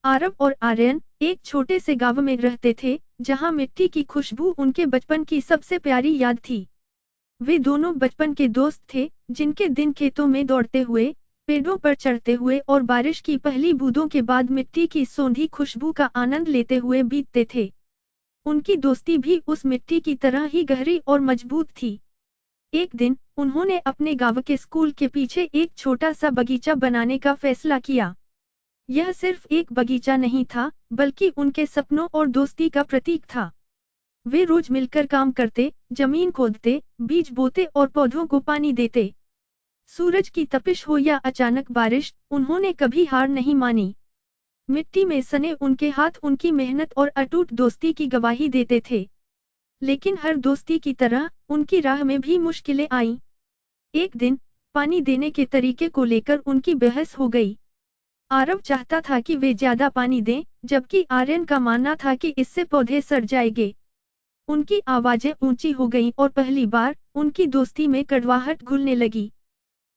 आरव और आर्यन एक छोटे से गांव में रहते थे, जहां मिट्टी की खुशबू उनके बचपन की सबसे प्यारी याद थी। वे दोनों बचपन के दोस्त थे, जिनके दिन खेतों में दौड़ते हुए, पेड़ों पर चढ़ते हुए और बारिश की पहली बूंदों के बाद मिट्टी की सोंधी खुशबू का आनंद लेते हुए बीतते थे। उनकी दोस्ती भी उस मिट्टी की तरह ही गहरी और मजबूत थी। एक दिन, उन्होंने अपने गांव के स्कूल के पीछे एक छोटा सा बगीचा बनाने का फैसला किया। यह सिर्फ एक बगीचा नहीं था, बल्कि उनके सपनों और दोस्ती का प्रतीक था। वे रोज मिलकर काम करते, जमीन खोदते, बीज बोते और पौधों को पानी देते। सूरज की तपिश हो या अचानक बारिश, उन्होंने कभी हार नहीं मानी। मिट्टी में सने उनके हाथ उनकी मेहनत और अटूट दोस्ती की गवाही देते थे। लेकिन हर दोस्ती की तरह, उनकी राह में भी मुश्किलें आईं। एक दिन, पानी देने के तरीके को लेकर उनकी बहस हो गई। आरव चाहता था कि वे ज्यादा पानी दें, जबकि आर्यन का मानना था कि इससे पौधे सड़ जाएंगे। उनकी आवाजें ऊंची हो गईं और पहली बार, उनकी दोस्ती में कड़वाहट घुलने लगी।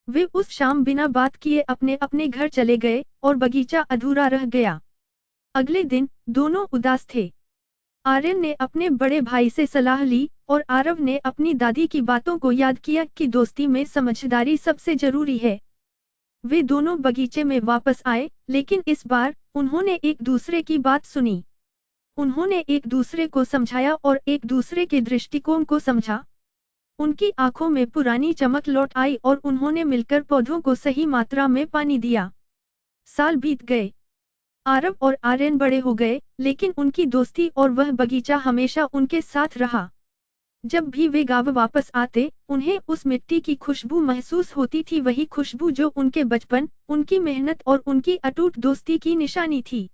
वे उस शाम बिना बात किए अपने अपने घर चले गए, और बगीचा अधूरा रह गया। अगले दिन, दोनों उदास थे। आर्यन ने अपने बड़े भाई से सलाह ली, और आरव ने अपनी दादी की बातों को याद किया कि दोस्ती में समझदारी सबसे जरूरी है। वे दोनों बगीचे में वापस आए, लेकिन इस बार, उन्होंने एक दूसरे की बात सुनी। उन्होंने एक दूसरे को समझाया और एक दूसरे के दृष्टिकोण को समझा। उनकी आंखों में पुरानी चमक लौट आई और उन्होंने मिलकर पौधों को सही मात्रा में पानी दिया। साल बीत गए। आरव और आर्यन बड़े हो गए, लेकिन उनकी दोस्ती और वह बगीचा हमेशा उनके साथ रहा। जब भी वे गांव वापस आते, उन्हें उस मिट्टी की खुशबू महसूस होती थी, वही खुशबू जो उनके बचपन, उनकी मेहनत और उनकी अटूट दोस्ती की निशानी थी।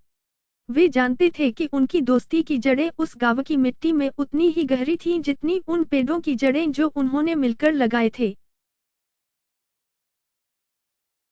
वे जानते थे कि उनकी दोस्ती की जड़ें उस गांव की मिट्टी में उतनी ही गहरी थीं जितनी उन पेड़ों की जड़ें जो उन्होंने मिलकर लगाए थे।